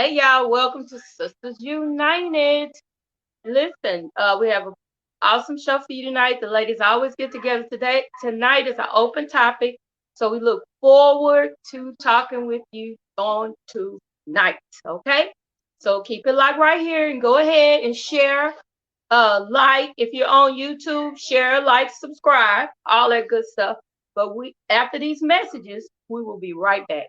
Hey y'all, welcome to Sistas United. Listen, we have an awesome show for you tonight. The ladies always get together today. Tonight is an open topic, so we look forward to talking with you on tonight. Okay, so keep it locked right here and go ahead and share, like if you're on YouTube, share, like, subscribe, all that good stuff. But we after these messages, we will be right back.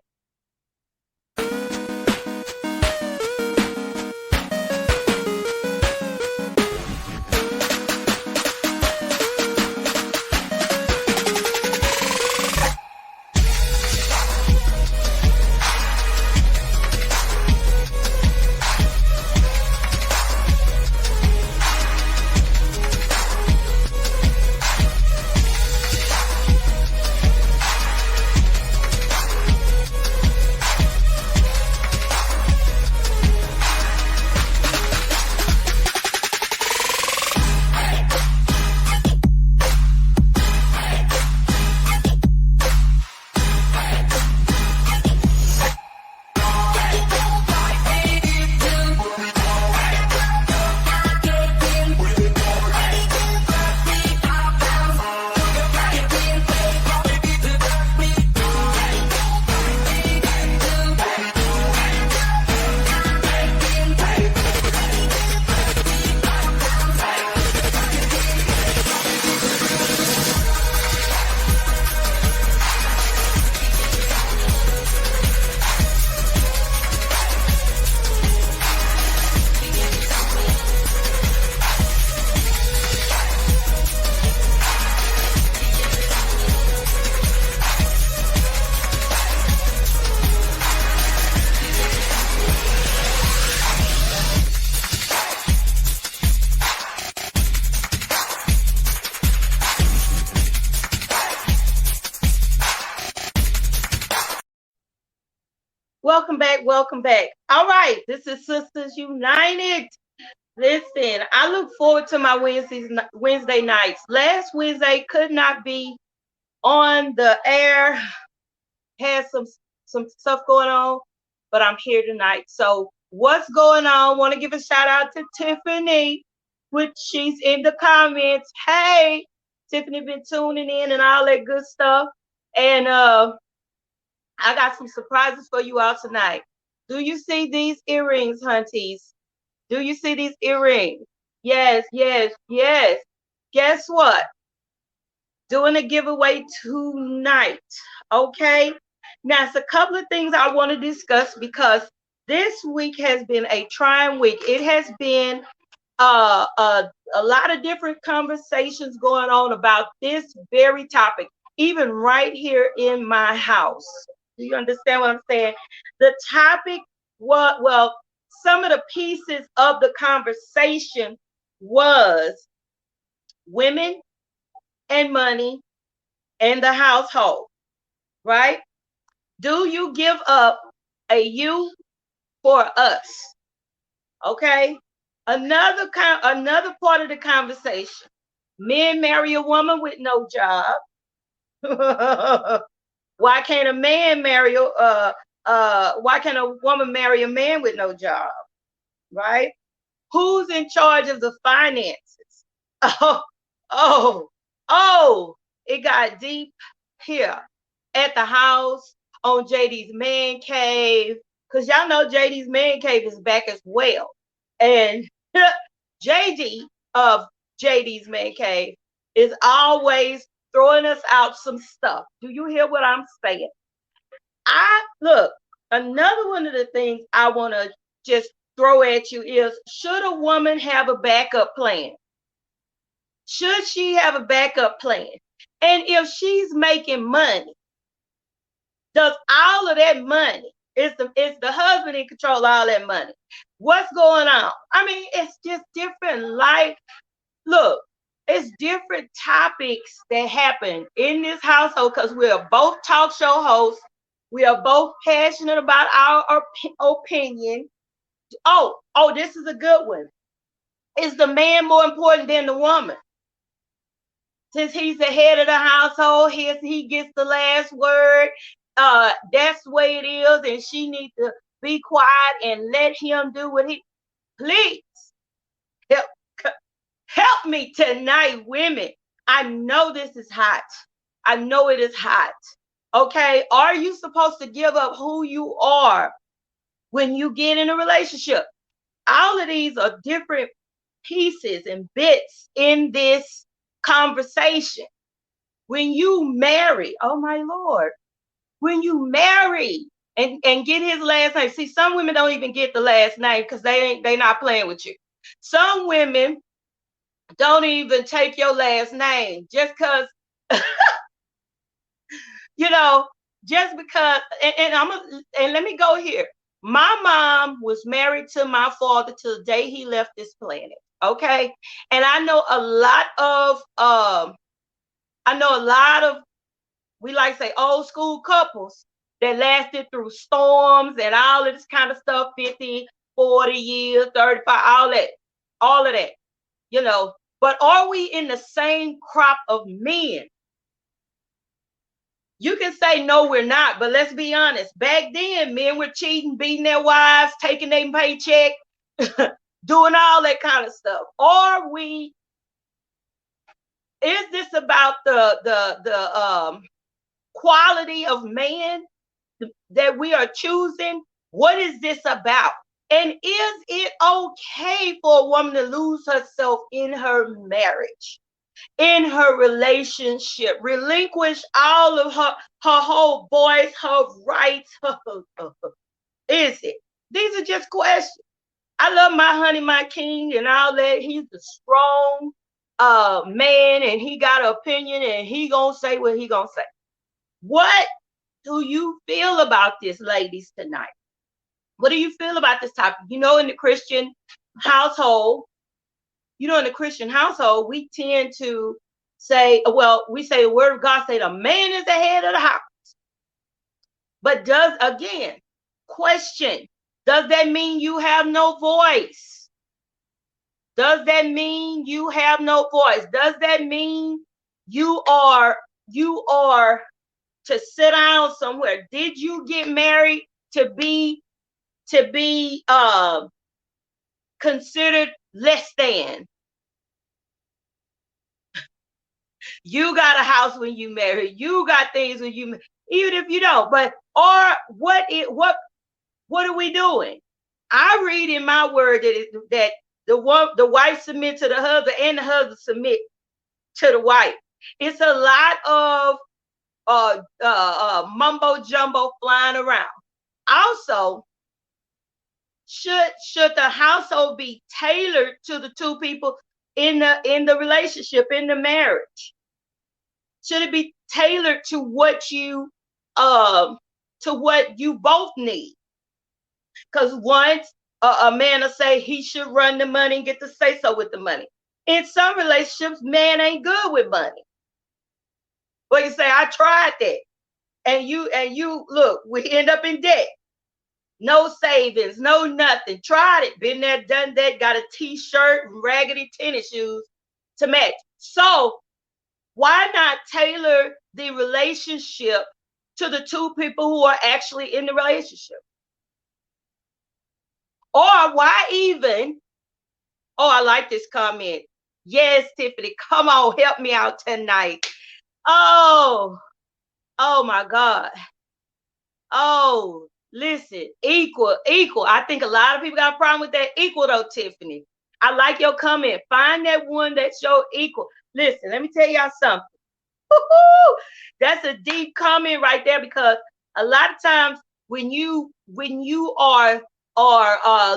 Welcome back. Welcome back. All right. This is Sistas United. Listen, I look forward to my Wednesday nights. Last Wednesday could not be on the air. Had some stuff going on, but I'm here tonight. So what's going on? Want to give a shout out to Tiffany, which she's in the comments. Hey, Tiffany been tuning in and all that good stuff. And I got some surprises for you all tonight. Do you see these earrings, hunties? Do you see these earrings? Yes, yes, yes. Guess what? Doing a giveaway tonight. Okay. Now, it's a couple of things I want to discuss because this week has been a trying week. It has been a lot of different conversations going on about this very topic, even right here in my house. Do you understand what I'm saying? The topic, well, some of the pieces of the conversation was women and money and the household, right? Do you give up a you for us? Okay. Another part of the conversation. Men marry a woman with no job. Why can't a man marry why can't a woman marry a man with no job? Right? Who's in charge of the finances? Oh, it got deep here at the house on JD's man cave. Because y'all know JD's man cave is back as well. And JD of JD's man cave is always throwing us out some stuff. Do you hear what I'm saying? Look, another one of the things I want to just throw at you is, should a woman have a backup plan? Should she have a backup plan? And if she's making money, does all of that money, is the husband in control of all that money? What's going on? I mean, it's just different life. Look, it's different topics that happen in this household because we are both talk show hosts. We are both passionate about our opinion. Oh, this is a good one. Is the man more important than the woman? Since he's the head of the household, he gets the last word. That's the way it is, and she needs to be quiet and let him do what he, please help, help me tonight, women. I know this is hot. I know it is hot. Okay. Are you supposed to give up who you are when you get in a relationship? All of these are different pieces and bits in this conversation. When you marry, oh my Lord, when you marry and get his last name. See, some women don't even get the last name because they not playing with you. Some women don't even take your last name just because, you know, just because, and let me go here. My mom was married to my father till the day he left this planet. Okay. And I know a lot of, we like to say old school couples that lasted through storms and all of this kind of stuff, 50, 40 years, 35, all of that, you know. But are we in the same crop of men? You can say no, we're not, but let's be honest. Back then, men were cheating, beating their wives, taking their paycheck, doing all that kind of stuff. Is this about the quality of man that we are choosing? What is this about? And is it okay for a woman to lose herself in her marriage, in her relationship, relinquish all of her whole voice, her rights? Is it? These are just questions. I love my honey, my king, and all that. He's a strong man, and he got an opinion, and he gonna say what he gonna say. What do you feel about this, ladies, tonight? What do you feel about this topic? You know, in the Christian household, we tend to say, well, we say the word of God say the man is the head of the house. But question, does that mean you have no voice? Does that mean you have no voice? Does that mean you are to sit down somewhere? Did you get married to be considered less than? You got a house when you marry. You got things when you, even if you don't. But what are we doing? I read in my word that the wife submit to the husband and the husband submit to the wife. It's a lot of mumbo jumbo flying around. Also, should the household be tailored to the two people in the relationship, in the marriage? Should it be tailored to what you both need? Because once a man will say he should run the money and get to say so with the money. In some relationships, man ain't good with money. But you say, I tried that. And you look, we end up in debt. No savings, no nothing. Tried it, been there, done that, got a t-shirt and raggedy tennis shoes to match. So why not tailor the relationship to the two people who are actually in the relationship? Or why even, I like this comment. Yes, Tiffany, come on, help me out tonight. Oh my God. Oh, listen, equal. I think a lot of people got a problem with that. Equal though, Tiffany. I like your comment. Find that one that's your equal. Listen, let me tell y'all something. Woo-hoo! That's a deep comment right there, because a lot of times when you are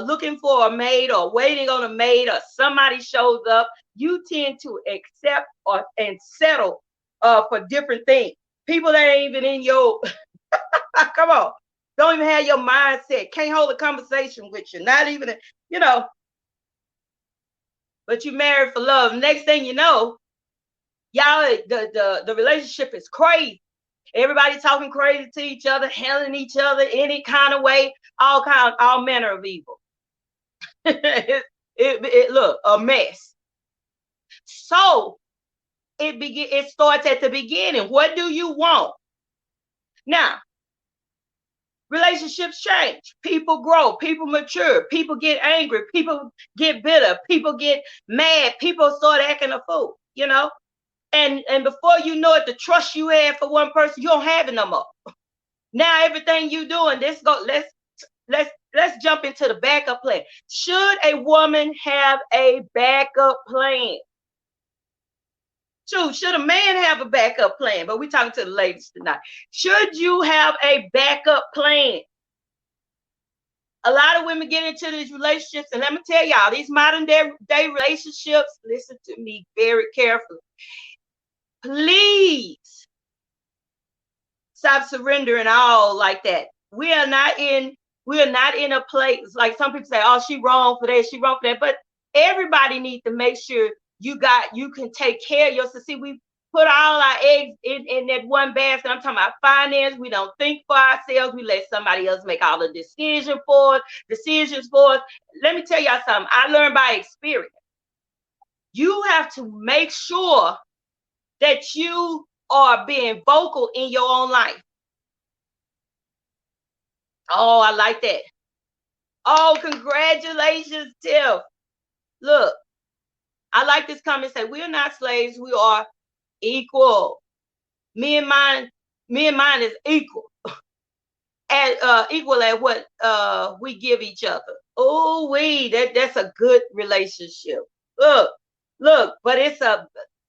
looking for a maid or waiting on a maid or somebody shows up, you tend to accept and settle for different things. People that ain't even in your come on, don't even have your mindset, can't hold a conversation with you, not even but you married for love. Next thing you know, y'all, the relationship is crazy. Everybody talking crazy to each other, handling each other any kind of way, all manner of evil. it look a mess. So it starts at the beginning. What do you want? Now, Relationships change. People grow. People mature. People get angry. People get bitter. People get mad. People start acting a fool, And before you know it, the trust you had for one person, you don't have it no more. Now everything you doing, let's jump into the backup plan. Should a woman have a backup plan? Should a man have a backup plan? But we're talking to the ladies tonight. Should you have a backup plan? A lot of women get into these relationships, and let me tell y'all, these modern day relationships, listen to me very carefully. Please stop surrendering all like that. We are not in a place like some people say, oh, she wrong for that, she wrong for that. But everybody needs to make sure you can take care of yourself. See, we put all our eggs in that one basket. I'm talking about finance. We don't think for ourselves. We let somebody else make all the decisions for us. Let me tell y'all something. I learned by experience. You have to make sure that you are being vocal in your own life. Oh, I like that. Oh, congratulations, Tiff. Look, I like this comment. Say, we are not slaves. We are equal. Me and mine is equal. Equal at what we give each other. Oh, that's a good relationship. Look, but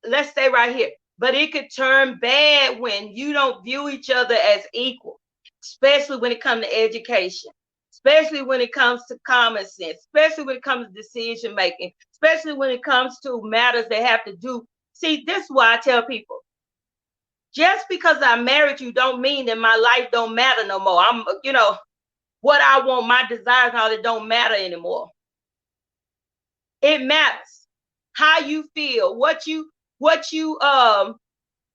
let's stay right here. But it could turn bad when you don't view each other as equal, especially when it comes to education, especially when it comes to common sense, especially when it comes to decision making, especially when it comes to matters that have to do. See, this is why I tell people, just because I married you don't mean that my life don't matter no more. What I want, my desires, all that don't matter anymore. It matters how you feel, what you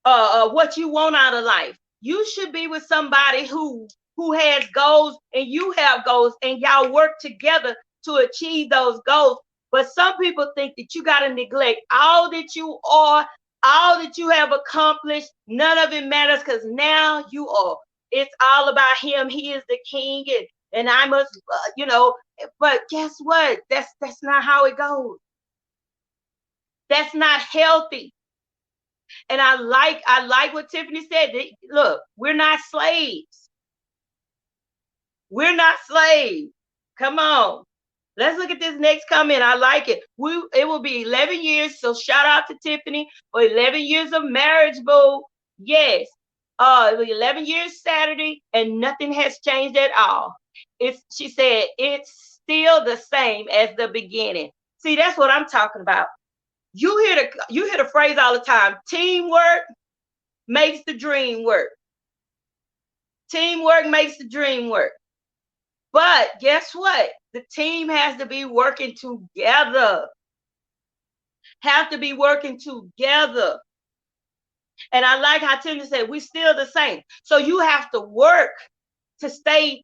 want out of life. You should be with somebody who has goals and you have goals, and y'all work together to achieve those goals. But some people think that you got to neglect all that you are, all that you have accomplished. None of it matters because now it's all about him. He is the king, and I must, but guess what? That's not how it goes. That's not healthy. And I like what Tiffany said. Look, we're not slaves. We're not slaves. Come on. Let's look at this next comment. I like it. It will be 11 years. So shout out to Tiffany for 11 years of marriage, boo. Yes. It will be 11 years Saturday, and nothing has changed at all. She said it's still the same as the beginning. See, that's what I'm talking about. You hear the phrase all the time. Teamwork makes the dream work. Teamwork makes the dream work. But guess what? The team has to be working together. Have to be working together. And I like how Tiffany said, we're still the same. So you have to work to stay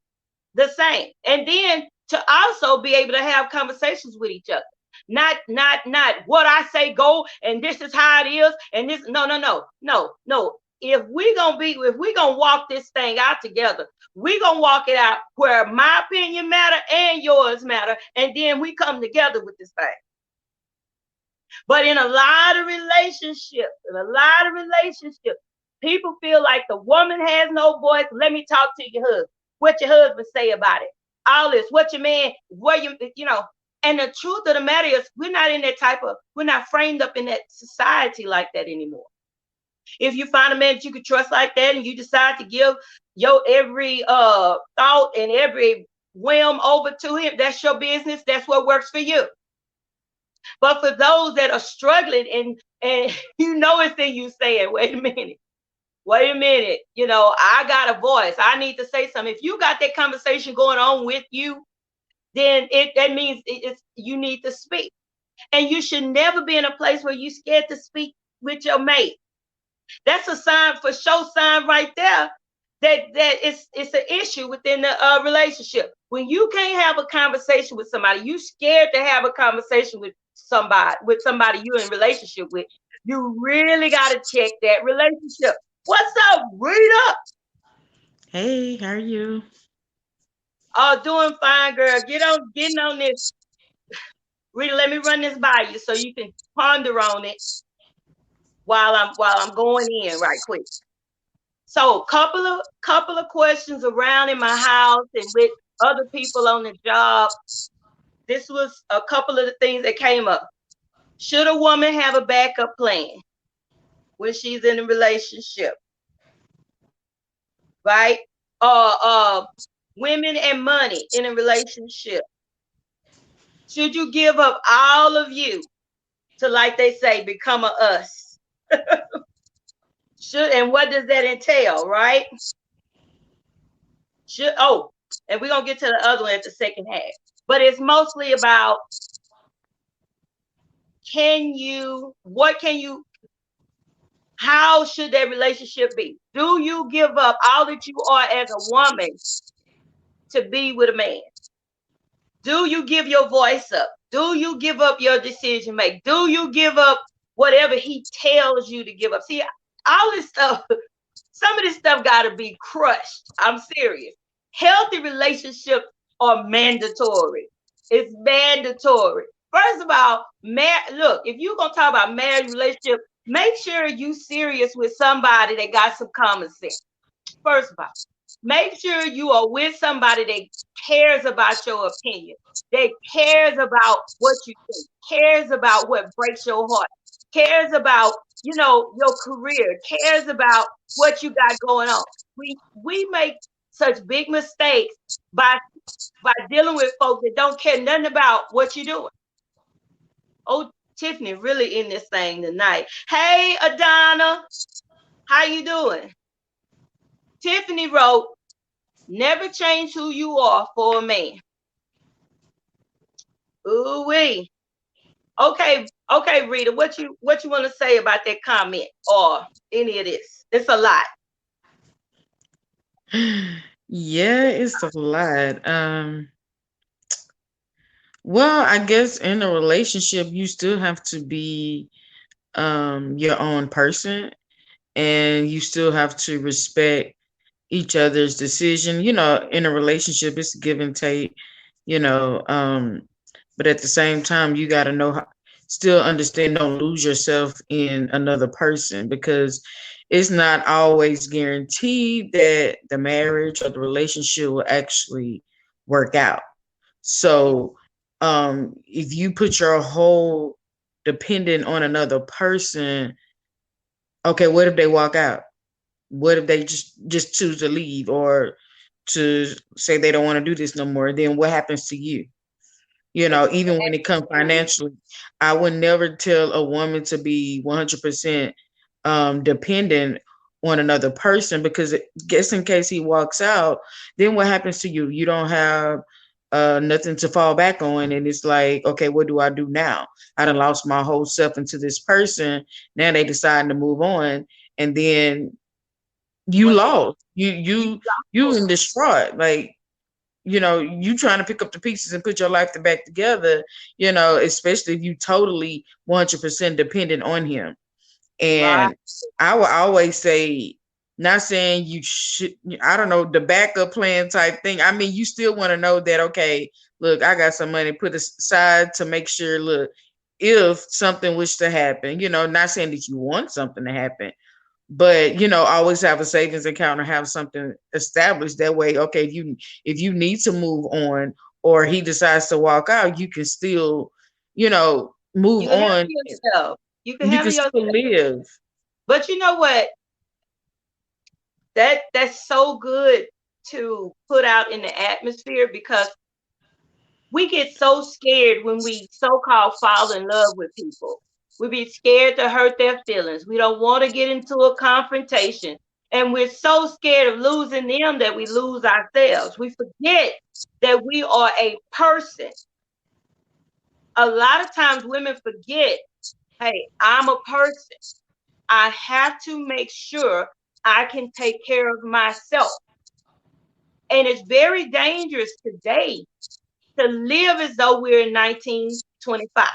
the same. And then to also be able to have conversations with each other. Not what I say go, and this is how it is, and this, no. If we gonna walk this thing out together, we gonna walk it out where my opinion matter and yours matter, and then we come together with this thing. But in a lot of relationships, people feel like the woman has no voice. Let me talk to your husband. What your husband say about it? All this. What your man? And the truth of the matter is, we're not framed up in that society like that anymore. If you find a man that you can trust like that, and you decide to give your every thought and every whim over to him, that's your business. That's what works for you. But for those that are struggling, and it's in you saying, wait a minute, I got a voice. I need to say something. If you got that conversation going on with you, then that means you need to speak. And you should never be in a place where you're scared to speak with your mate. That's a sign right there that it's an issue within the relationship. When you can't have a conversation with somebody, you scared to have a conversation with somebody you're in relationship with, you really got to check that relationship. What's up, Rita? Hey, how are you? Oh, doing fine, girl. Getting on this. Rita, let me run this by you so you can ponder on it while I'm going in right quick. So, couple of questions around in my house and with other people on the job. This was a couple of the things that came up. Should a woman have a backup plan when she's in a relationship? Right? Women and money in a relationship. Should you give up all of you to, like they say, become a us? And what does that entail, right? And we're gonna get to the other one at the second half. But it's mostly about how should that relationship be? Do you give up all that you are as a woman to be with a man? Do you give your voice up? Do you give up your decision make? Do you give up whatever he tells you to give up? See, all this stuff, some of this stuff got to be crushed. I'm serious. Healthy relationships are mandatory. It's mandatory. First of all, look, if you're going to talk about marriage relationship, make sure you serious with somebody that got some common sense. First of all, make sure you are with somebody that cares about your opinion, that cares about what you think, cares about what breaks your heart, cares about, your career, cares about what you got going on. We make such big mistakes by dealing with folks that don't care nothing about what you're doing. Oh, Tiffany really in this thing tonight. Hey, Adana, how you doing? Tiffany wrote, never change who you are for a man. Ooh-wee. Okay, Rita, what you want to say about that comment or any of this? It's a lot. Yeah, it's a lot. Well, I guess in a relationship, you still have to be your own person, and you still have to respect each other's decision. In a relationship, it's give and take, you know, um, but at the same time, you got to know how, still understand, don't lose yourself in another person, because it's not always guaranteed that the marriage or the relationship will actually work out. So, if you put your whole dependent on another person, okay, what if they walk out? What if they just choose to leave, or to say they don't want to do this no more? Then what happens to you? Even when it comes financially, I would never tell a woman to be 100% dependent on another person, because guess in case he walks out, then what happens to you? You don't have nothing to fall back on, and it's like, okay, what do I do now? I done lost my whole self into this person. Now they decide to move on, and then you lost. You in distraught. Like, you trying to pick up the pieces and put your life back together, especially if you totally 100% dependent on him. And I will always say, not saying you should, I don't know, the backup plan type thing. I mean, you still want to know that, okay, look, I got some money put aside to make sure, look, if something was to happen, not saying that you want something to happen, but always have a savings account or have something established. That way, okay, if you need to move on, or he decides to walk out, you can still move you can on. yourself. You can You handle can yourself. still live. But you know what? That's so good to put out in the atmosphere, because we get so scared when we so-called fall in love with people. We be scared to hurt their feelings. We don't want to get into a confrontation. And we're so scared of losing them that we lose ourselves. We forget that we are a person. A lot of times women forget, hey, I'm a person. I have to make sure I can take care of myself. And it's very dangerous today to live as though we're in 1925.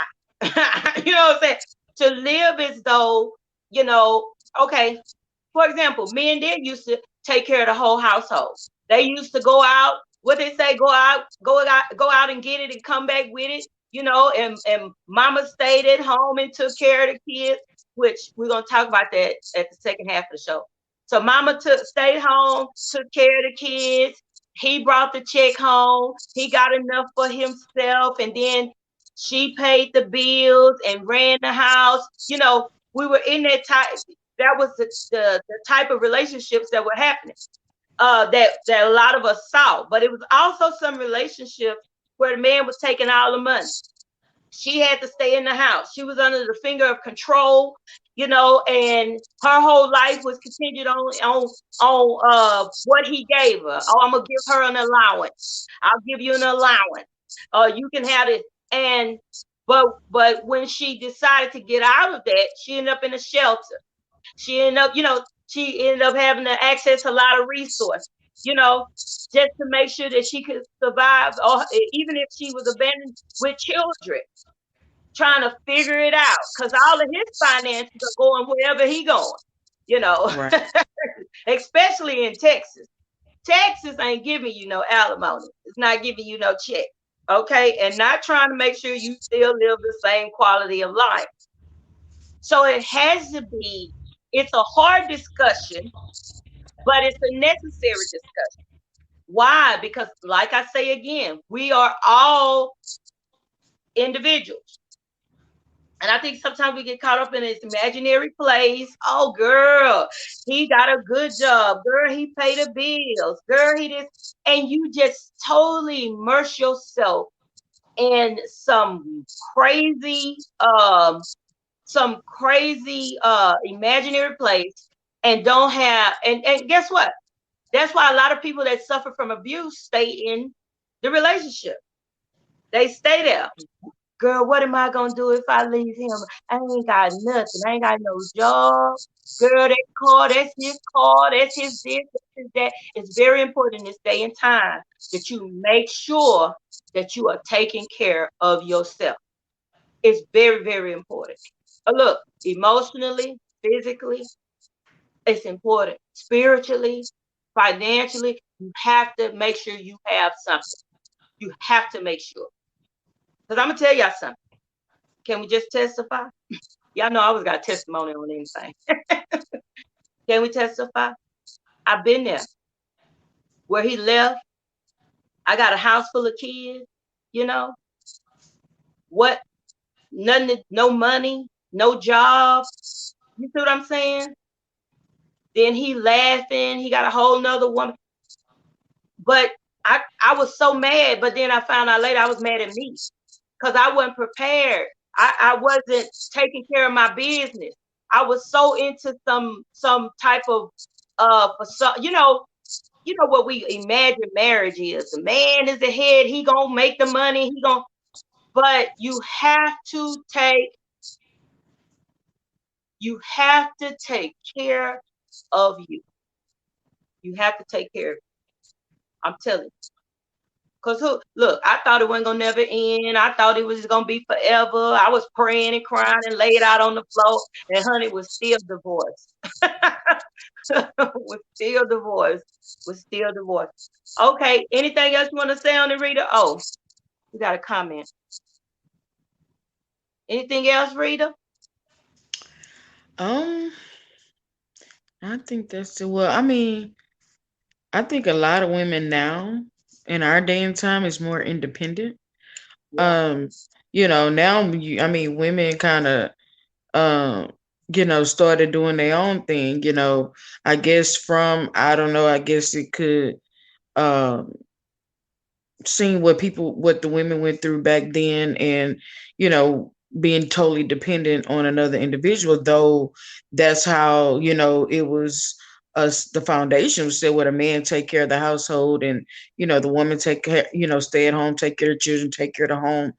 You know what I'm saying? To live as though, okay, for example, men did used to take care of the whole household. They used to go out. what they say, go out and get it and come back with it, and mama stayed at home and took care of the kids, which we're gonna talk about that at the second half of the show. So mama stayed home, took care of the kids. He brought the check home. He got enough for himself, and then she paid the bills and ran the house. We were in that type. That was the type of relationships that were happening. That a lot of us saw, but it was also some relationships where the man was taking all the money. She had to stay in the house. She was under the finger of control, and her whole life was contingent on what he gave her. Oh, I'm gonna give her an allowance. I'll give you an allowance. You can have it. And but when she decided to get out of that, she ended up in a shelter. She ended up having to access a lot of resources, just to make sure that she could survive, or even if she was abandoned with children, trying to figure it out, because all of his finances are going wherever he going, Right. especially in Texas. Texas ain't giving you no alimony. It's not giving you no check, okay, and not trying to make sure you still live the same quality of life. So it has to be. It's a hard discussion, but it's a necessary discussion. Why? Because, like I say again, we are all individuals. And I think sometimes we get caught up in this imaginary place. Oh, girl, he got a good job. Girl, he paid the bills. Girl, he did. And you just totally immerse yourself in crazy, some crazy imaginary place, and don't have, and guess what? That's why a lot of people that suffer from abuse stay in the relationship. They stay there. Girl, what am I gonna do if I leave him? I ain't got nothing. I ain't got no job. Girl, that car, that's his car, that's his this, that's his that. It's very important in this day and time that you make sure that you are taking care of yourself. It's very, very important. Look, emotionally, physically, it's important. Spiritually, financially, you have to make sure you have something. You have to make sure. Because I'm going to tell y'all something. Can we just testify? Y'all know I always got testimony on anything. Can we testify? I've been there. Where he left, I got a house full of kids, what? Nothing, no money, no job. You see what I'm saying? Then he laughing. He got a whole nother woman. But I was so mad. But then I found out later I was mad at me because I wasn't prepared. I wasn't taking care of my business. I was so into some type of what we imagine marriage is. The man is the head. He gonna make the money. But you have to take care of you. You have to take care of you. I'm telling you. Because look, I thought it wasn't going to never end. I thought it was going to be forever. I was praying and crying and laid out on the floor. And honey, was still divorced. Was still divorced. Okay, anything else you want to say on it, Rita? Oh, you got a comment. Anything else, Rita? Um, I think that's it. Well, I mean, I think a lot of women now in our day and time is more independent. Yeah. Um, now I mean, women kind of started doing their own thing. I guess I don't know. I guess it could um seeing what the women went through back then, and being totally dependent on another individual, though that's how it was us. The foundation was still, what, a man take care of the household, and the woman take care, stay at home, take care of children, take care of the home.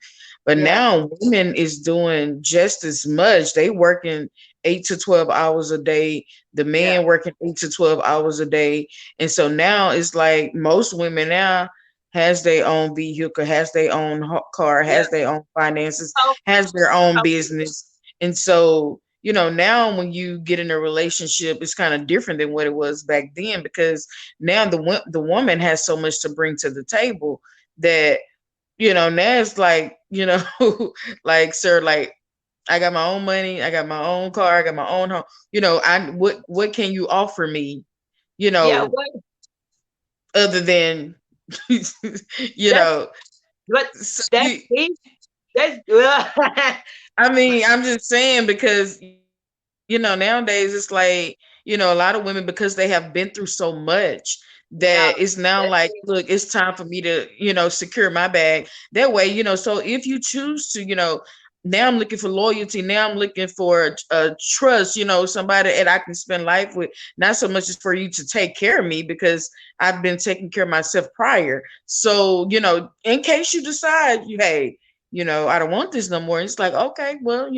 But Yeah. now women is doing just as much. They working 8 to 12 hours a day, the man working 8 to 12 hours a day. And so now it's like most women now has their own vehicle, has their own car, Yeah. has their own finances, Oh, has their own business. And so, now when you get in a relationship, it's kind of different than what it was back then, because now the woman has so much to bring to the table that, now it's like, like, sir, like, I got my own money, I got my own car, I got my own home. I what can you offer me, you Yeah, know, what other than, you that's know, what so that's deep. That's I mean, I'm just saying, because nowadays it's like, a lot of women, because they have been through so much, that yeah, it's now that's like, it. look, it's time for me to, secure my bag. That way, so if you choose to, now I'm looking for loyalty. Now I'm looking for trust, somebody that I can spend life with. Not so much as for you to take care of me, because I've been taking care of myself prior. So, in case you decide, hey, I don't want this no more. It's like, okay, well,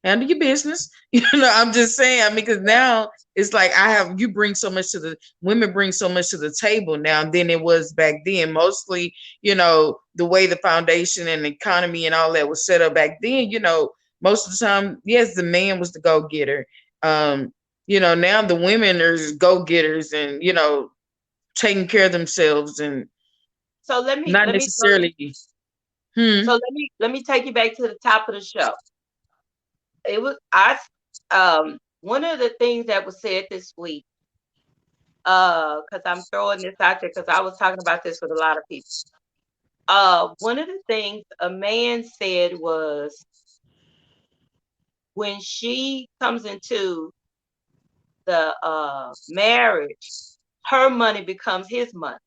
handle your business. I'm just saying, I mean, because now it's like, you bring so much to the women bring so much to the table now than it was back then. Mostly, the way the foundation and the economy and all that was set up back then, most of the time, yes, the man was the go getter. Now the women are go getters, and, taking care of themselves, and So let me not let me go. necessarily. Hmm. So let me take you back to the top of the show. It was I one of the things that was said this week, because I'm throwing this out there because I was talking about this with a lot of people. One of the things a man said was, when she comes into the marriage, her money becomes his money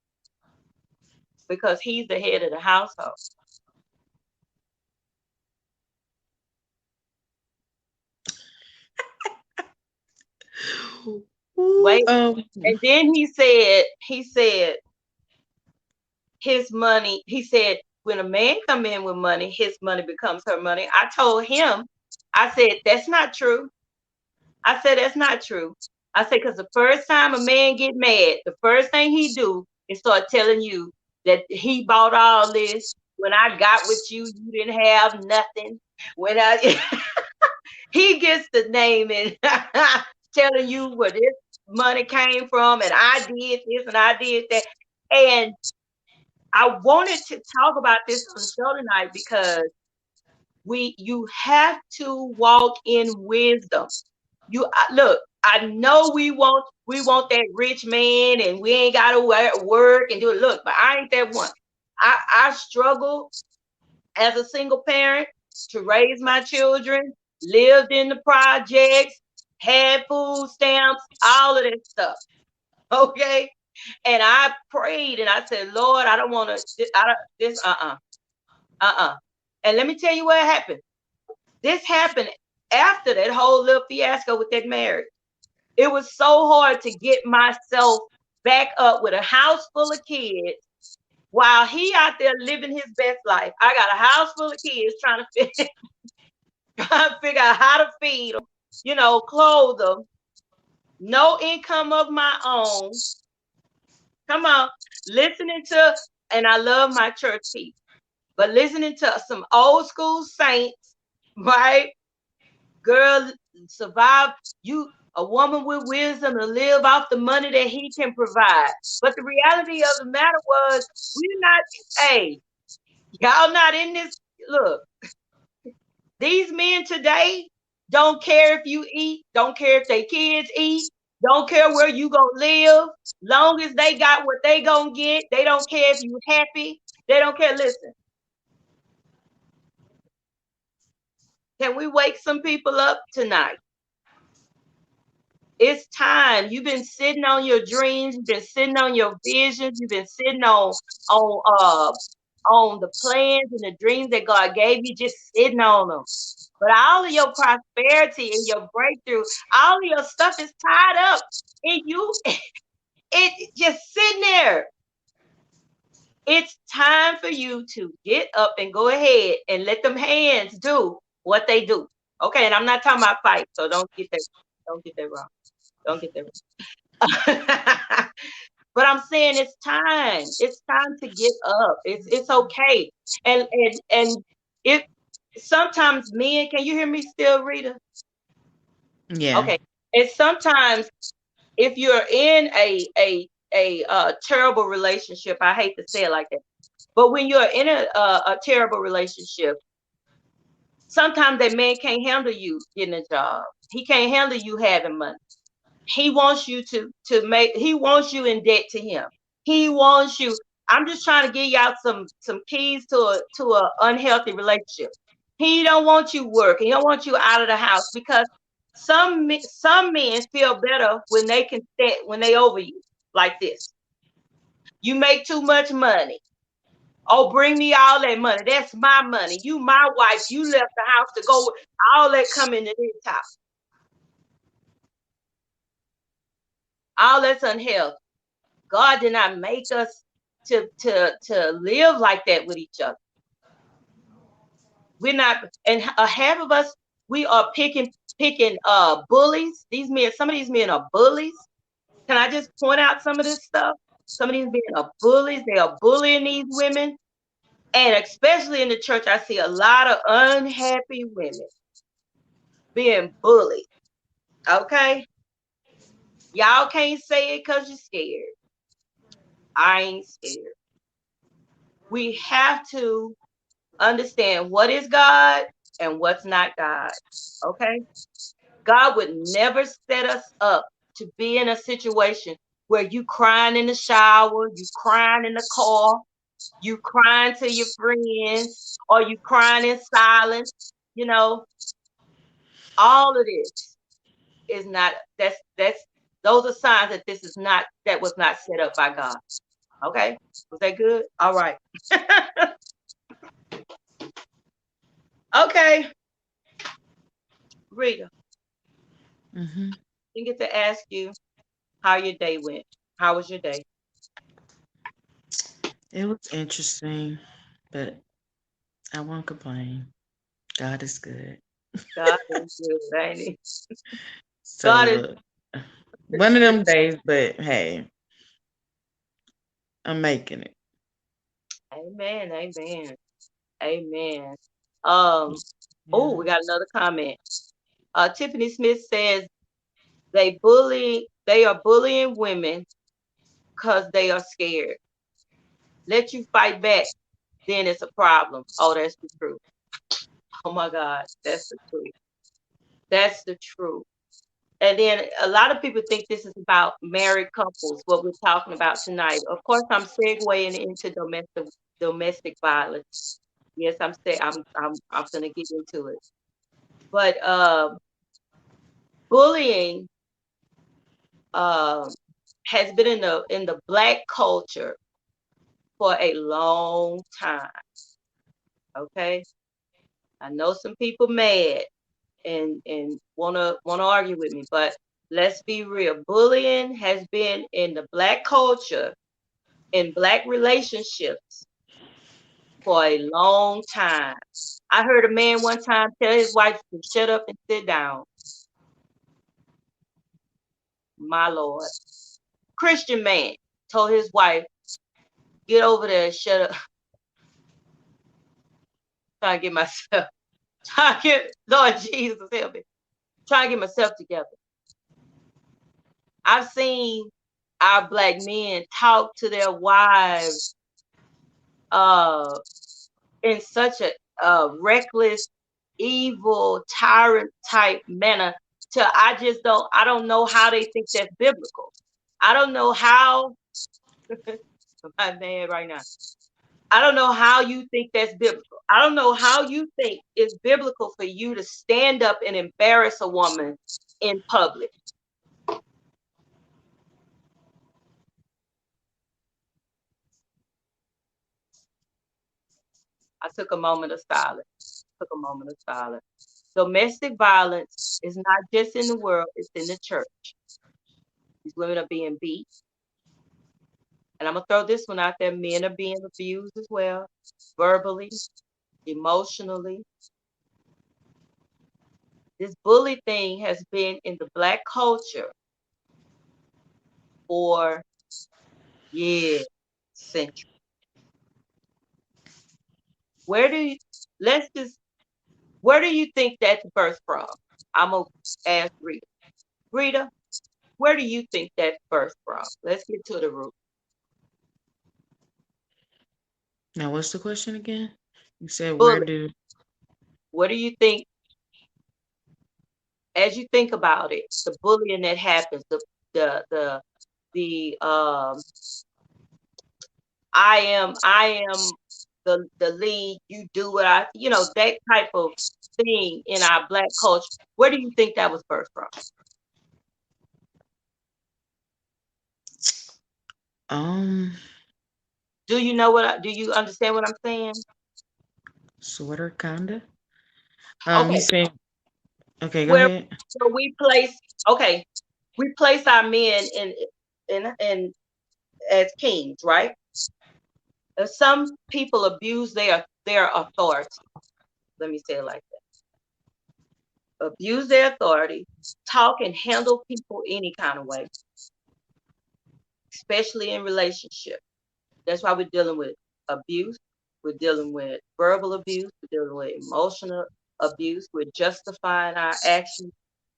because he's the head of the household. Ooh, Wait, and then he said his money. He said when a man come in with money, his money becomes her money. I told him, I said that's not true. I said that's not true. I said because the first time a man get mad, the first thing he do is start telling you that he bought all this. When I got with you, you didn't have nothing. When I he gets the name and telling you where this money came from, and I did this and I did that. And I wanted to talk about this on the show tonight because you have to walk in wisdom. Look, I know we want that rich man and we ain't gotta work and do it. Look, but I ain't that one. I struggle as a single parent to raise my children, lived in the projects, had food stamps, all of that stuff. Okay. And I prayed and I said, Lord, I don't want to, I don't, this, And let me tell you what happened. This happened after that whole little fiasco with that marriage. It was so hard to get myself back up with a house full of kids while he out there living his best life. I got a house full of kids trying to figure out how to feed them, clothe them, no income of my own. Come on, listening to, and I love my church people, but listening to some old school saints, right? Girl, survive. A woman with wisdom to live off the money that he can provide. But the reality of the matter was, we're not, hey, y'all not in this. Look, these men today don't care if you eat, don't care if their kids eat, don't care where you gonna live. Long as they got what they gonna get, they don't care if you happy. They don't care. Listen, can we wake some people up tonight? It's time. You've been sitting on your dreams. You've been sitting on your visions. You've been sitting on the plans and the dreams that God gave you, just sitting on them. But all of your prosperity and your breakthrough, all of your stuff is tied up in you. It just sitting there. It's time for you to get up and go ahead and let them hands do what they do. Okay, and I'm not talking about fight, so don't get that wrong. Don't get that wrong. But I'm saying it's time. It's time to get up. It's okay. And it sometimes men, can you hear me still, Rita? Yeah. Okay. And sometimes if you're in a terrible relationship, I hate to say it like that, but when you're in a terrible relationship, sometimes that man can't handle you getting a job. He can't handle you having money. He wants you he wants you in debt to him. He wants you. I'm just trying to give y'all some keys to a unhealthy relationship. He don't want you working. He don't want you out of the house because some men feel better when they can stand when they over you like this. You make too much money. Oh, bring me all that money. That's my money. You my wife. You left the house to go. All that come into this house. All that's unhealthy. God did not make us to live like that with each other. We're not, and half of us, we are picking bullies. These men, some of these men are bullies. Can I just point out some of this stuff? Some of these men are bullies. They are bullying these women. And especially in the church, I see a lot of unhappy women being bullied. Okay? Y'all can't say it because you're scared. I ain't scared. We have to understand what is God and what's not God. Okay? God would never set us up to be in a situation where you crying in the shower, you crying in the car, you crying to your friends, or you crying in silence. You know, all of this is not that's those are signs that this is not that was not set up by God. Okay? Was that good? All right. Okay, Rita, Hmm. I get to ask you how your day went. How was your day? It was interesting, but I won't complain. God is good. God is good, ain't he? God is So one of them days, but hey, I'm making it. Amen, amen, amen. Um, oh, Yeah. we got another comment. Tiffany Smith says they are bullying women because they are scared. Let you fight back, then it's a problem. Oh, that's the truth. Oh my God, that's the truth. That's the truth. And then a lot of people think this is about married couples, what we're talking about tonight. Of course, I'm segueing into domestic violence. Yes, I'm gonna get into it. But bullying um has been in the black culture for a long time. Okay. I know some people mad and wanna argue with me, but let's be real. Bullying has been in the black culture, in black relationships for a long time. I heard a man one time tell his wife to shut up and sit down. My Lord. Christian man told his wife, get over there and shut up. Trying to get myself, trying to get, Lord Jesus, help me. Trying to get myself together. I've seen our black men talk to their wives uh, in such a reckless, evil, tyrant type manner. I don't know how they think that's biblical. I don't know how, I'm mad right now. I don't know how you think that's biblical. I don't know how you think it's biblical for you to stand up and embarrass a woman in public. I took a moment of silence. Took a moment of silence. Domestic violence is not just in the world, it's in the church. These women are being beat. And I'm going to throw this one out there. Men are being abused as well, verbally, emotionally. This bully thing has been in the black culture for years, centuries. Where do you, let's just, where do you think that's birthed from? I'm gonna ask Rita. Rita, where do you think that's first from? Let's get to the root. Now, what's the question again? You said where Bullet. do? What do you think as you think about it? The bullying that happens, the the the I am the lead, you do what I, that type of thing in our black culture. Where do you think that was birthed from? Um, Do you understand what I'm saying? sort of, kinda. You Okay, saying? Okay, go where ahead. where we place okay, we place our men in as kings, right? Some people abuse their authority. Let me say it like that. Abuse their authority, talk and handle people any kind of way, especially in relationships. That's why we're dealing with abuse. We're dealing with verbal abuse. We're dealing with emotional abuse. We're justifying our actions.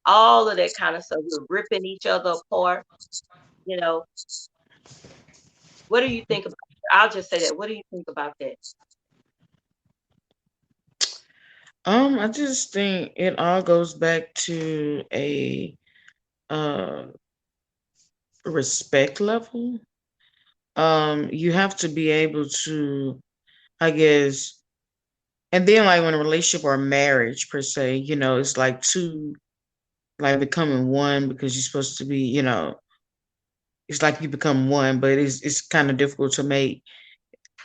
All of that kind of stuff. We're ripping each other apart. You know, what do you think about it? I'll just say that. What do you think about that? I just think it all goes back to a uh respect level. You have to be able to, I guess, and then like when a relationship or a marriage per se, it's like two like becoming one because you're supposed to be, it's like you become one, but it's kind of difficult to make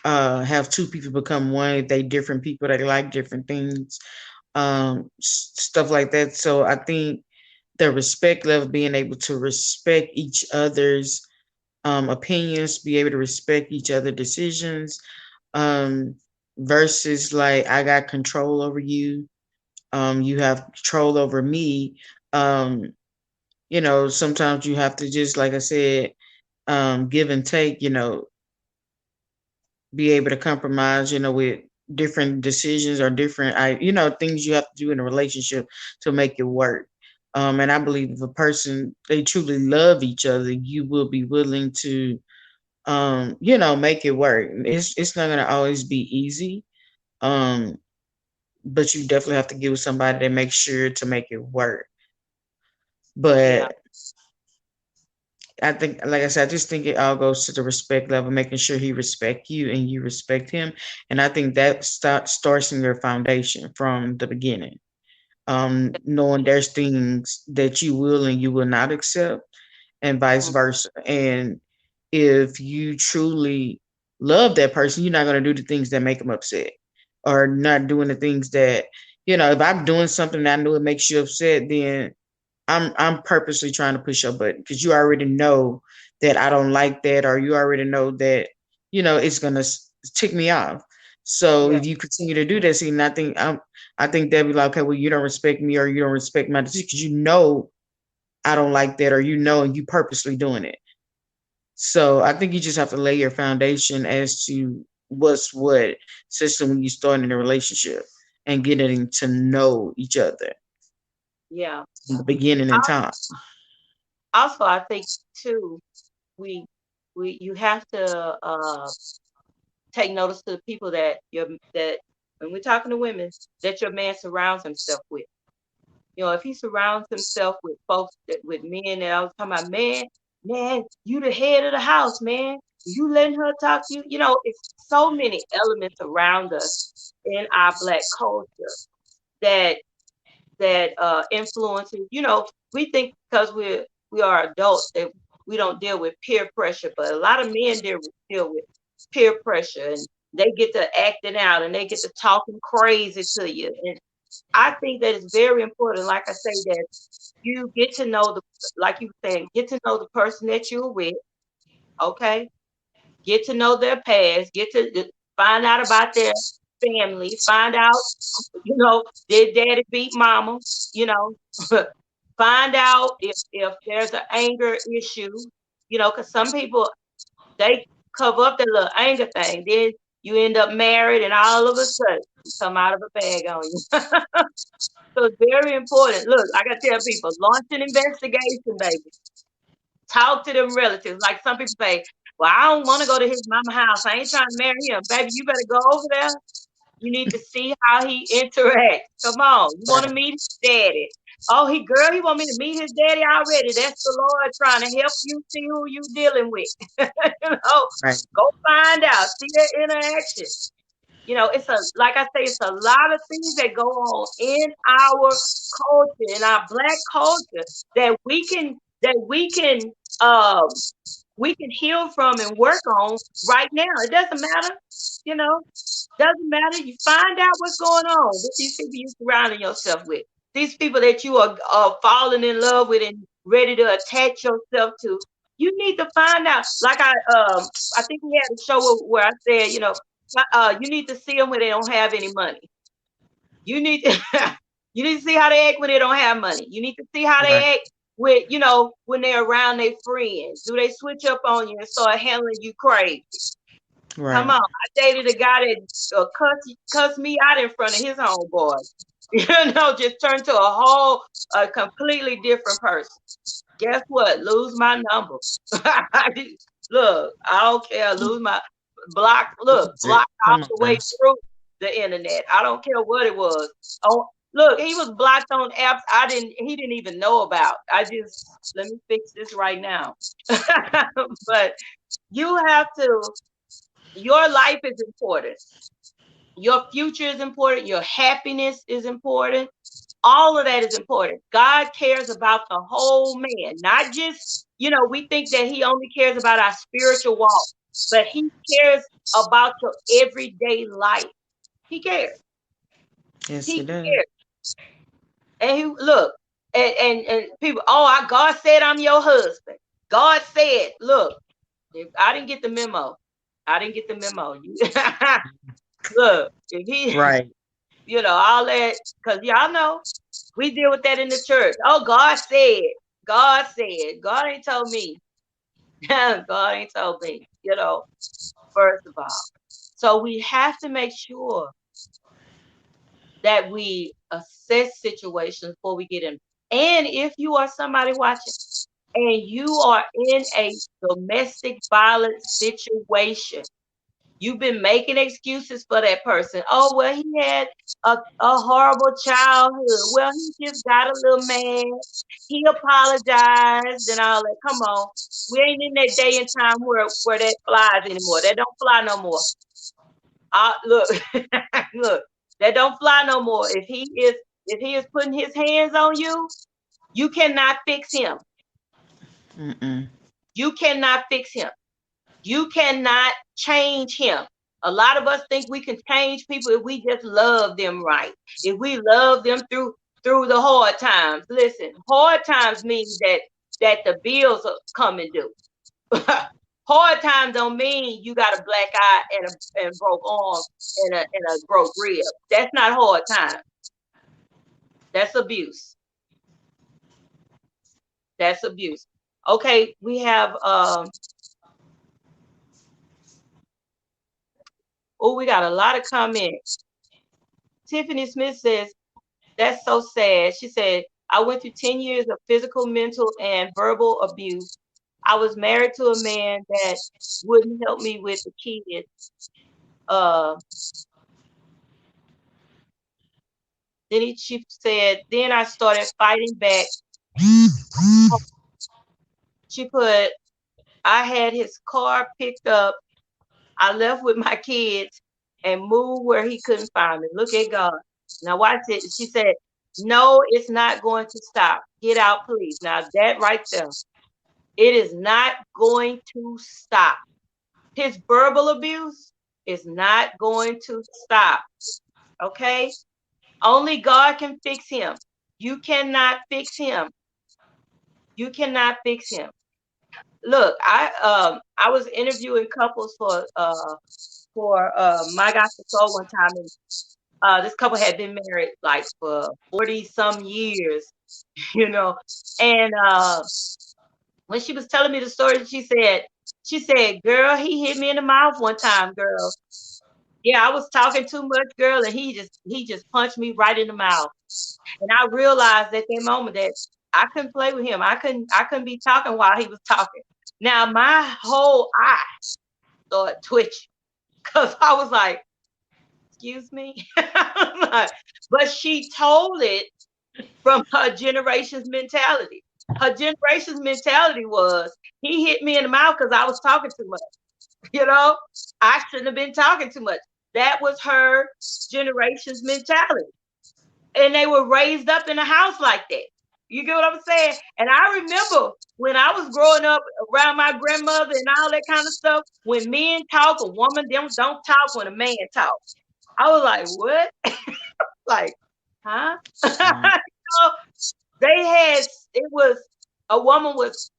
have two people become one if they different people that like different things, stuff like that. So I think the respect level, being able to respect each other's opinions, be able to respect each other's decisions, um, versus like I got control over you, you have control over me. Um, sometimes you have to just, like I said, give and take, be able to compromise, with different decisions or different, things you have to do in a relationship to make it work. And I believe if a person, they truly love each other, you will be willing to, make it work. It's not going to always be easy. Um, but you definitely have to get with somebody that makes sure to make it work. Yeah, But I think, like I said, I just think it all goes to the respect level, making sure he respect you and you respect him. And I think that starts in your foundation from the beginning. Knowing there's things that you will and you will not accept, and vice mhm, versa. And if you truly love that person, you're not going to do the things that make them upset, or not doing the things that, if I'm doing something that I know it makes you upset, then I'm purposely trying to push your button because you already know that I don't like that, or you already know that it's gonna tick me off. So yeah, if you continue to do that, see, and I think they'll be like, okay, well, you don't respect me, or you don't respect my decision because I don't like that, or and you purposely doing it. So I think you just have to lay your foundation as to what's what, especially when you start in a relationship and getting to know each other yeah. in the beginning in time. Also, I think too, we you have to take notice to the people that when we're talking to women, that your man surrounds himself with. If he surrounds himself with folks with men that I was talking about, man, you the head of the house, man. You letting her talk to you. It's so many elements around us in our black culture that influences. We think because we are adults that we don't deal with peer pressure, but a lot of men deal with peer pressure, and they get to acting out and they get to talking crazy to you. And I think that it's very important, like I say, that you get to know like you were saying, get to know the person that you're with. Okay, get to know their past, get to find out about their family, find out, did daddy beat mama, you know, find out if there's an anger issue, because some people they cover up their little anger thing. Then You end up married, and all of a sudden, you come out of a bag on you. So it's very important. Look, I gotta tell people, launch an investigation, baby. Talk to them relatives. Like some people say, well, I don't want to go to his mama house. I ain't trying to marry him. Baby, you better go over there. You need to see how he interacts. Come on. You want to Right. meet his daddy. Oh, he want me to meet his daddy already. That's the Lord trying to help you see who you dealing with. Right. Go find out. See their interaction. It's like I say, it's a lot of things that go on in our culture, in our Black culture, that um we can heal from and work on right now. It doesn't matter, you know, doesn't matter. You find out what's going on with these people you surrounding yourself with, these people that you are falling in love with and ready to attach yourself to. You need to find out. Like I think we had a show where I said, you need to see them when they don't have any money. You need to you need to see how they act when they don't have money. You need to see how Right. they act with, when they're around their friends. Do they switch up on you and start handling you crazy? Come Right. on. I dated a guy that cussed me out in front of his homeboy. Just turned to a completely different person. Guess what? Lose my number. Look, I don't care. Lose my blocked all Come the way on. through the internet. I don't care what it was. Oh, look, he was blocked on apps he didn't even know about. Let me fix this right now. But you have to, your life is important. Your future is important. Your happiness is important. All of that is important. God cares about the whole man, not just, we think that he only cares about our spiritual walk, but he cares about your everyday life. He cares. Yes, He it does. cares. And look, and people, God said I'm your husband. God said, look, if I didn't get the memo. I didn't get the memo. Look, if he, Right. all that, because y'all know we deal with that in the church. Oh, God said, God said, God ain't told me. God ain't told me, first of all. So we have to make sure that we assess situations before we get in. And if you are somebody watching and you are in a domestic violence situation, you've been making excuses for that person. Oh, well, he had a horrible childhood. Well, he just got a little mad. He apologized and all that. Come on. We ain't in that day and time where that flies anymore. That don't fly no more. Look, look, that don't fly no more. If he is putting his hands on you, you cannot fix him. Mm-mm. You cannot fix him. You cannot change him. A lot of us think we can change people if we just love them right. If we love them through the hard times. Listen, hard times means that the bills are coming due. Hard times don't mean you got a black eye and broke arm and a broke rib. That's not hard time. That's abuse. That's abuse. Okay, we have we got a lot of comments. Tiffany Smith says, that's so sad. She said, I went through 10 years of physical, mental, and verbal abuse. I was married to a man that wouldn't help me with the kids. Uh, she said, then I started fighting back. She put, I had his car picked up. I left with my kids and moved where he couldn't find me. Look at God. Now watch it. She said, no, it's not going to stop. Get out, please. Now that right there. It is not going to stop. His verbal abuse is not going to stop. Okay? Only God can fix him. You cannot fix him. You cannot fix him. Look, I was interviewing couples for My Gospel Soul one time, and this couple had been married like for 40 some years, and when she was telling me the story, she said, girl, he hit me in the mouth one time, girl. Yeah, I was talking too much, girl, and he just punched me right in the mouth. And I realized at that moment that I couldn't play with him. I couldn't be talking while he was talking. Now my whole eye started twitching because I was like, excuse me. But she told it from her generation's mentality. Her generation's mentality was he hit me in the mouth because I was talking too much. You know, I shouldn't have been talking too much. That was her generation's mentality. And they were raised up in a house like that. You get what I'm saying? And I remember when I was growing up around my grandmother and all that kind of stuff, when men talk, a woman them don't talk when a man talk. I was like, what? Like, huh? Right. They had it was a woman was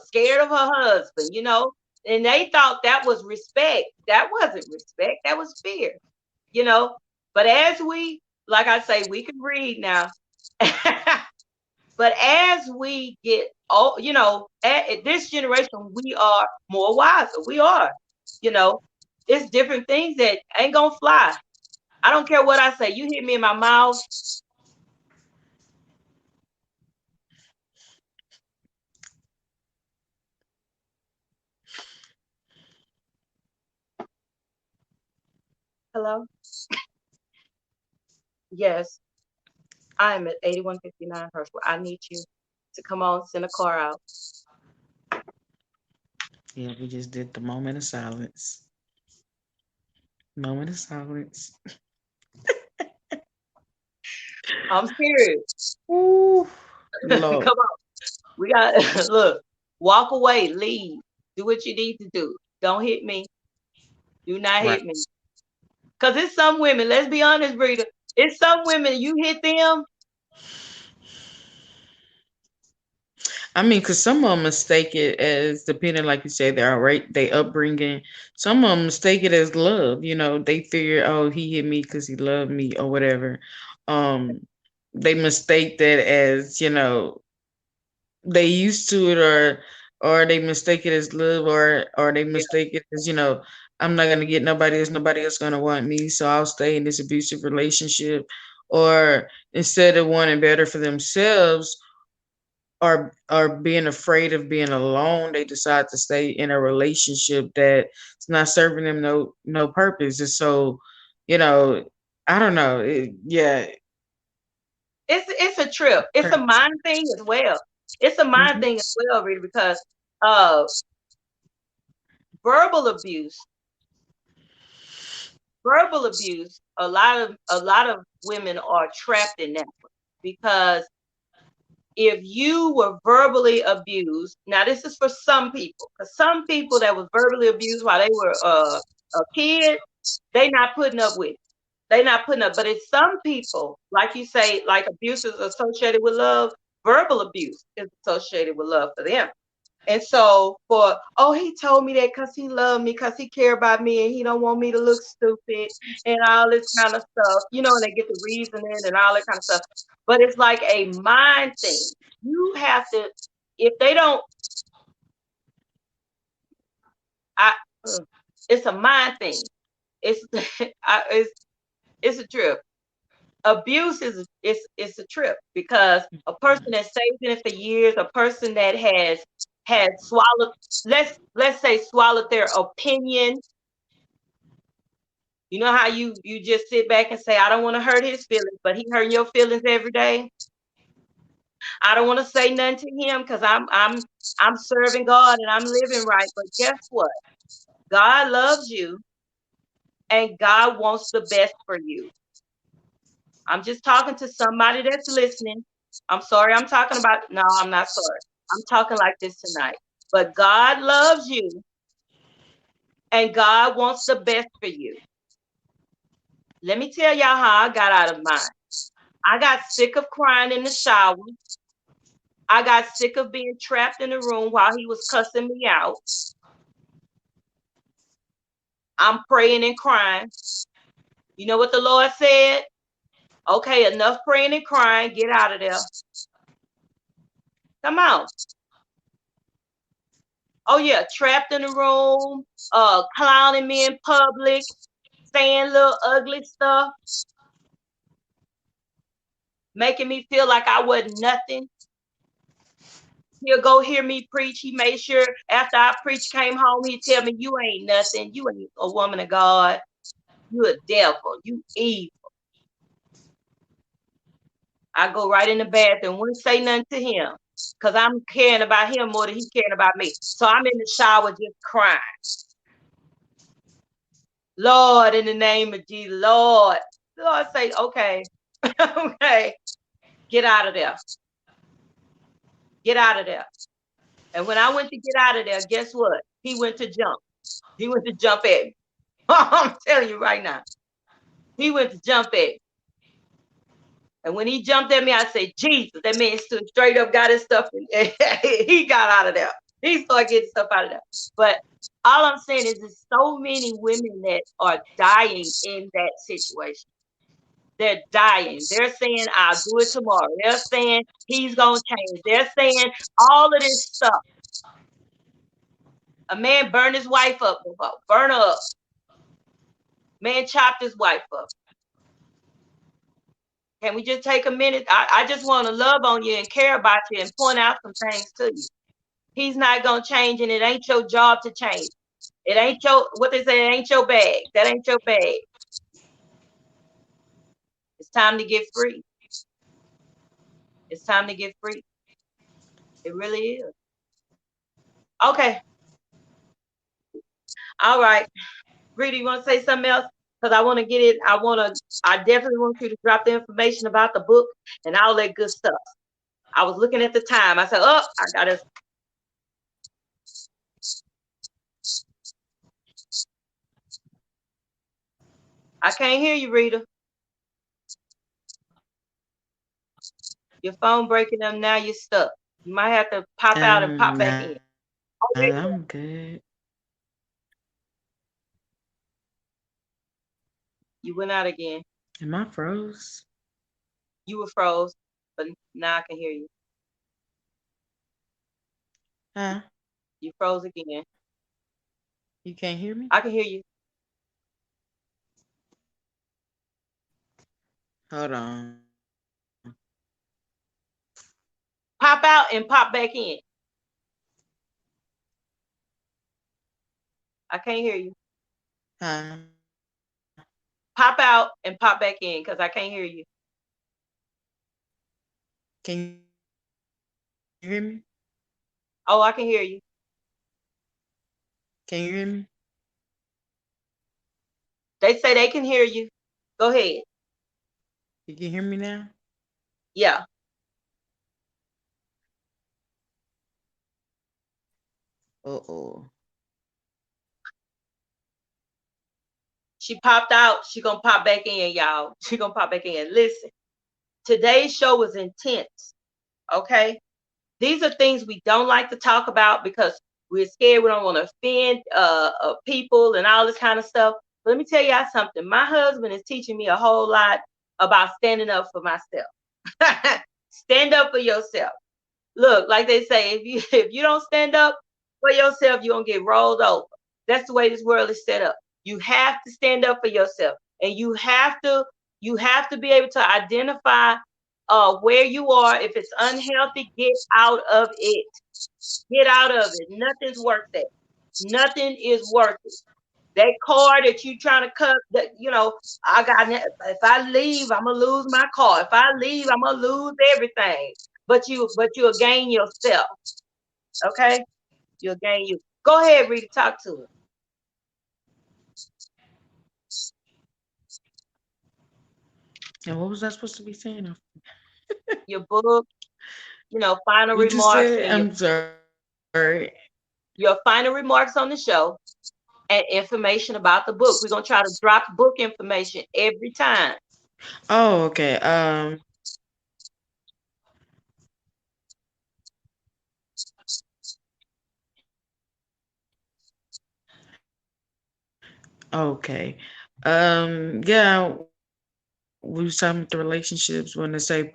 scared of her husband, and they thought that was respect. That wasn't respect, that was fear, you know. But as we, like I say, we can read now. But as we get old, at this generation, we are more wiser. We are, you know, it's different things that ain't gonna fly. I don't care what I say. You hit me in my mouth. Hello? Yes, I'm at 8159 Herschel. I need you to come on, send a car out. Yeah, we just did the moment of silence. Moment of silence. I'm serious. Ooh, Come Lord. on. We got look, walk away, leave. Do what you need to do. Don't hit me. Do not Right. hit me. Cause it's some women, let's be honest, Rita. It's some women, you hit them. I mean, because some of them mistake it as depending, like you say, their right, they upbringing. Some of them mistake it as love. They figure, oh, he hit me because he loved me or whatever. Um, they mistake that as they used to it, or they mistake it as love, or they Yeah. mistake it as I'm not gonna get nobody else. Nobody else gonna want me, so I'll stay in this abusive relationship. Or instead of wanting better for themselves or being afraid of being alone, they decide to stay in a relationship that's not serving them no purpose. And so, you know, I don't know. Yeah. It's a trip. It's a Purpose. mind thing as well. It's a mind Mhm. thing as well, Rita, because uh verbal abuse, verbal abuse, a lot of women are trapped in that one because if you were verbally abused, now this is for some people, because some people that was verbally abused while they were a kid, they not putting up with it. They not putting up. But it's some people, like you say, like abuse is associated with love. Verbal abuse is associated with love for them. And so he told me that because he loved me, because he cared about me, and he don't want me to look stupid and all this kind of stuff, and they get the reasoning and all that kind of stuff. But it's like a mind thing. You have to, if they don't, I, it's a mind thing. It's, it's a trip. Abuse is it's a trip because a person that stays in it for years, a person that has had swallowed, let's say swallowed their opinion. You know how you just sit back and say, I don't want to hurt his feelings, but he hurting your feelings every day. I don't want to say nothing to him because I'm serving God and I'm living right. But guess what? God loves you and God wants the best for you. I'm just talking to somebody that's listening. I'm sorry, I'm talking about, no, I'm not sorry. I'm talking like this tonight. But God loves you and God wants the best for you. Let me tell y'all how I got out of mine. I got sick of crying in the shower. I got sick of being trapped in the room while he was cussing me out. I'm praying and crying. You know what the Lord said? Okay, enough praying and crying. Get out of there. Come on. Oh yeah, trapped in the room, clowning me in public, saying little ugly stuff, making me feel like I wasn't nothing. He'll go hear me preach. He made sure after I preach came home, he'd tell me, you ain't nothing. You ain't a woman of God. You a devil. You evil. I go right in the bathroom, wouldn't say nothing to him because I'm caring about him more than he's caring about me. So I'm in the shower just crying. Lord, in the name of Jesus, Lord. Lord say, okay, okay, get out of there. Get out of there. And when I went to get out of there, guess what? He went to jump. He went to jump at me. I'm telling you right now. He went to jump at me. And when he jumped at me, I said, Jesus, that man stood straight up, got his stuff, and he got out of there. He started getting stuff out of there. But all I'm saying is there's so many women that are dying in that situation. They're dying. They're saying, I'll do it tomorrow. They're saying he's going to change. They're saying all of this stuff. A man burned his wife up, burn her up. Man chopped his wife up. Can we just take a minute? I just want to love on you and care about you and point out some things to you. He's not going to change, and it ain't your job to change. It ain't your, what they say, it ain't your bag. That ain't your bag. It's time to get free. It's time to get free. It really is. Okay. All right. Rita, you want to say something else? Because I want to get it. I definitely want you to drop the information about the book and all that good stuff. I was looking at the time. I said, oh, I can't hear you, Rita. Your phone breaking up now. You're stuck. You might have to pop out and pop back in. I'm good. You went out again. Am I froze? You were froze, but now I can hear you. Huh? You froze again. You can't hear me? I can hear you. Hold on. Pop out and pop back in. I can't hear you. Huh? Pop out and pop back in because I can't hear you. Can you hear me? Oh, I can hear you. Can you hear me? They say they can hear you. Go ahead. You can hear me now? Yeah. Uh-oh. She popped out. She gonna pop back in, y'all. She gonna pop back in. Listen, today's show was intense. Okay. These are things we don't like to talk about because we're scared. We don't want to offend people and all this kind of stuff. But let me tell y'all something. My husband is teaching me a whole lot about standing up for myself. Stand up for yourself. Look, like they say, if you don't stand up for yourself, you're gonna get rolled over. That's the way this world is set up. You have to stand up for yourself, and you have to be able to identify where you are. If it's unhealthy, get out of it. Get out of it. Nothing's worth that. Nothing is worth it. That car that you trying to cut, that I got. If I leave, I'm gonna lose my car. If I leave, I'm gonna lose everything. But you'll gain yourself. Okay, you'll gain you. Go ahead, Rita. Talk to it. And what was I supposed to be saying? Your book, final What you remarks said? and I'm sorry. your final remarks on the show and information about the book. We're gonna try to drop book information every time. Oh, okay. Okay. Yeah, we was talking about the relationships when they say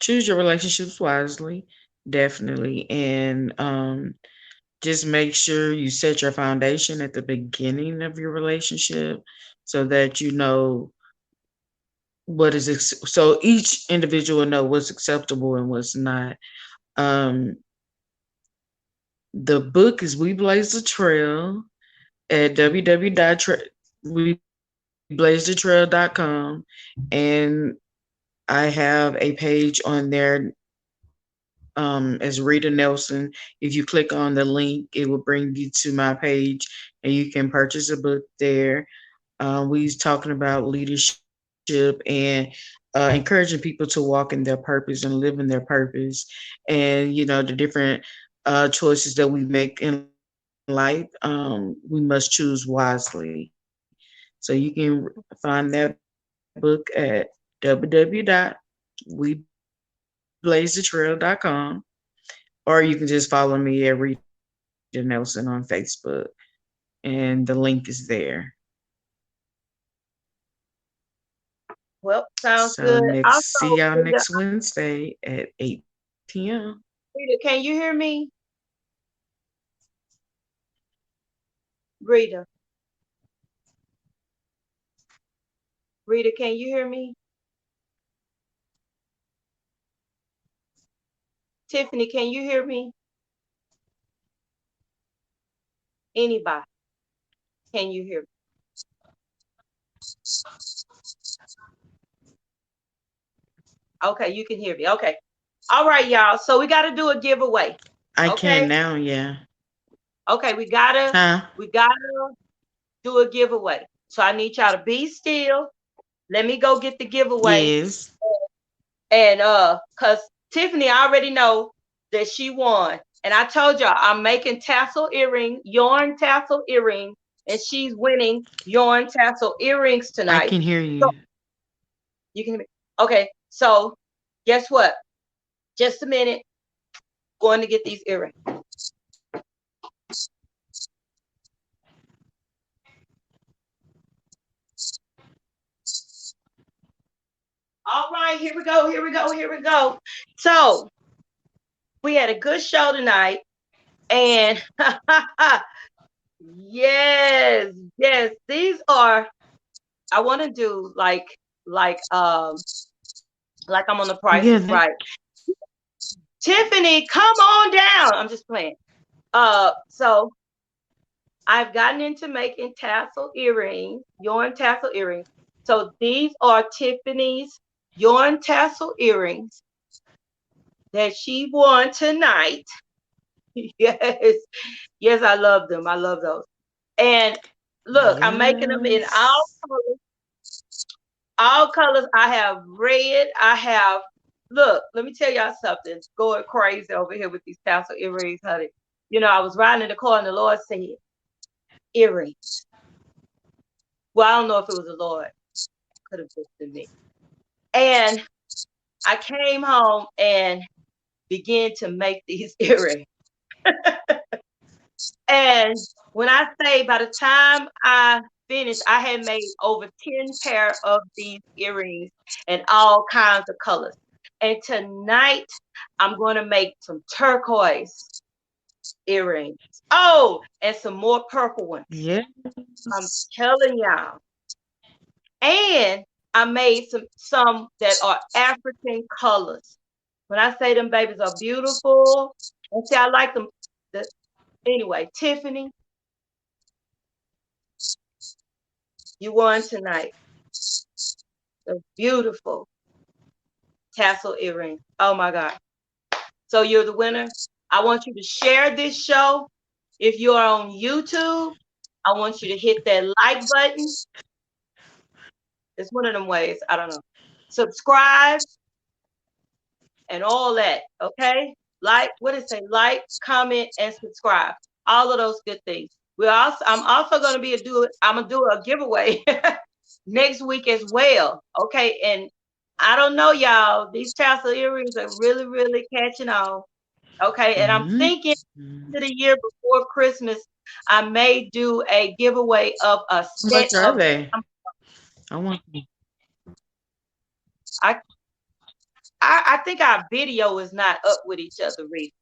choose your relationships wisely, definitely. And just make sure you set your foundation at the beginning of your relationship so that you know so each individual know what's acceptable and what's not. Um, the book is We Blaze the Trail at www.weblazethetrail.com, and I have a page on there as Rita Nelson. If you click on the link, it will bring you to my page, and you can purchase a book there. We talking about leadership and encouraging people to walk in their purpose and live in their purpose, and the different choices that we make in life. We must choose wisely. So you can find that book at www.weblazethetrail.com, or you can just follow me at Rita Nelson on Facebook, and the link is there. Well, sounds So good. next, see Also, y'all Rita, next Wednesday at 8 p.m. Rita, can you hear me? Rita, Rita, can you hear me? Tiffany, can you hear me? Anybody, can you hear me? Okay, you can hear me. Okay. All right, y'all. So we got to do a giveaway. I can Okay. now, yeah. Okay, Huh? we gotta do a giveaway. So I need y'all to be still. Let me go get the giveaway. Yes. And cause Tiffany I already know that she won. And I told y'all I'm making yarn tassel earring, and she's winning yarn tassel earrings I tonight. can hear So you. you can okay, so guess what? Just a minute, going to get these earrings. All right, here we go, here we go, here we go. So we had a good show tonight, and yes, yes, these are. I want to do like um like I'm on The Price Yeah, is Right. Tiffany, come on down. I'm just playing. So I've gotten into making tassel earrings, yarn tassel earrings. So these are Tiffany's yarn tassel earrings that she won tonight. Yes, yes, I love them. I love those. And look, I'm making them in all yes. colors. All colors. I have red. I have. Look, let me tell y'all something. Going crazy over here with these tassel earrings, honey. I was riding in the car and the Lord said, earrings. Well, I don't know if it was the Lord. Could have just been me. And I came home and began to make these earrings. And when I say by the time I finished, I had made over 10 pair of these earrings in all kinds of colors. And tonight I'm going to make some turquoise earrings. Oh, and some more purple ones. I'm Yes. telling y'all. And I made some that are African colors. When I say them babies are beautiful, and see, I like them. Anyway, Tiffany, you won tonight. The beautiful tassel earring. Oh my God. So you're the winner. I want you to share this show. If you're on YouTube, I want you to hit that like button. It's one of them ways. I don't know. Subscribe and all that. Okay. Like, what did it say? Like, comment, and subscribe. All of those good things. I'm also gonna I'm gonna do a giveaway next week as well. Okay. And I don't know, y'all. These tassel earrings are really, really catching on. Okay. And I'm Mm-hmm. thinking to the year before Christmas, I may do a giveaway of a How set much are of. they? I want. I I think our video is not up with each other, Reese.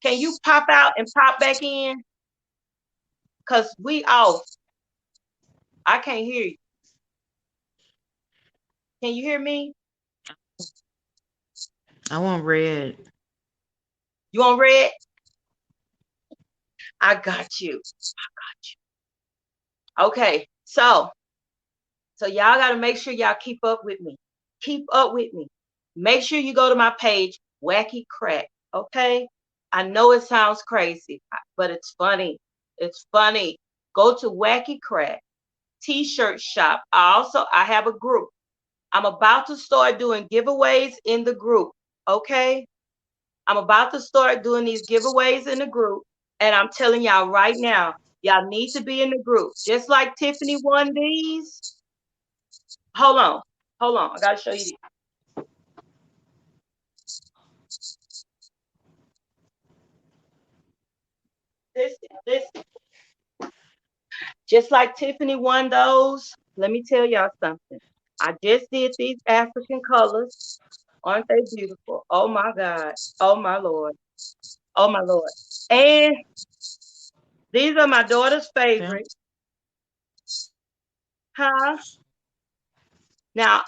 Can you pop out and pop back in? Cause we off. I can't hear you. Can you hear me? I want red. You on red? I got you. Okay, so y'all got to make sure y'all keep up with me. Keep up with me. Make sure you go to my page, Wacky Crack. Okay, I know it sounds crazy, but it's funny. It's funny. Go to Wacky Crack T-shirt shop. I have a group. I'm about to start doing giveaways in the group. Okay, I'm about to start doing these giveaways in the group, and I'm telling y'all right now, y'all need to be in the group. Just like Tiffany won these. Hold on. I gotta show you this. Just like Tiffany won those. Let me tell y'all something. I just did these African colors. Aren't they beautiful? Oh my God. Oh my Lord. Oh my Lord. And these are my daughter's favorite. Huh? Now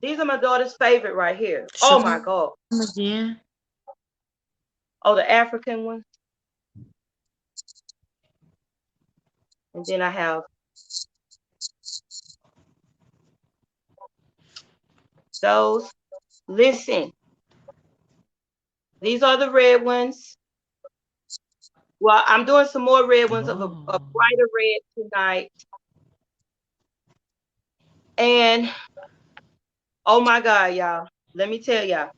these are my daughter's favorite right here. Oh my God. Again. Oh, the African one. And then I have those. Listen. These are the red ones. Well, I'm doing some more red ones of a brighter red tonight. And oh my God, y'all. Let me tell y'all.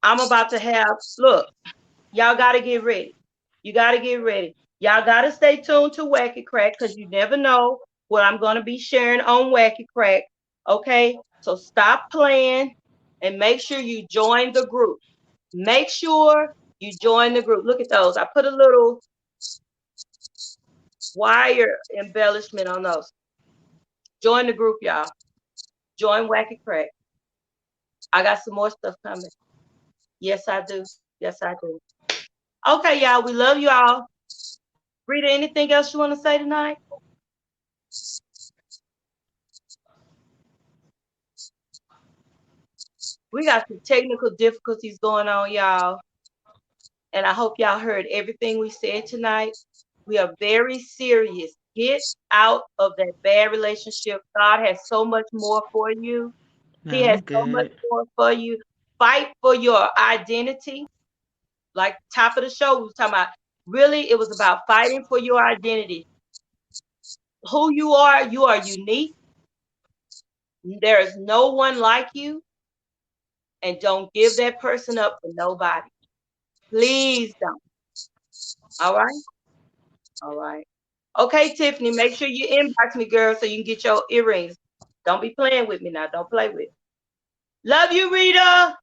I'm about to have, look, y'all got to get ready. You got to get ready. Y'all got to stay tuned to Wacky Crack because you never know what I'm going to be sharing on Wacky Crack. Okay? So stop playing and make sure you join the group. Make sure you join the group. Look at those. I put a little wire embellishment on those. Join the group, y'all. Join Wacky Crack. I got some more stuff coming. Yes, I do. Yes, I do. Okay, y'all. We love y'all. Rita, anything else you want to say tonight? We got some technical difficulties going on, y'all. And I hope y'all heard everything we said tonight. We are very serious. Get out of that bad relationship. God has so much more for you. No, He has I'm so much good. more for you. Fight for your identity. Like top of the show, we were talking about, really, it was about fighting for your identity. Who you are unique. There is no one like you. And don't give that person up for nobody. Please don't. All right? All right. Okay, Tiffany, make sure you inbox me, girl, so you can get your earrings. Don't be playing with me now. Don't play with me. Love you, Rita.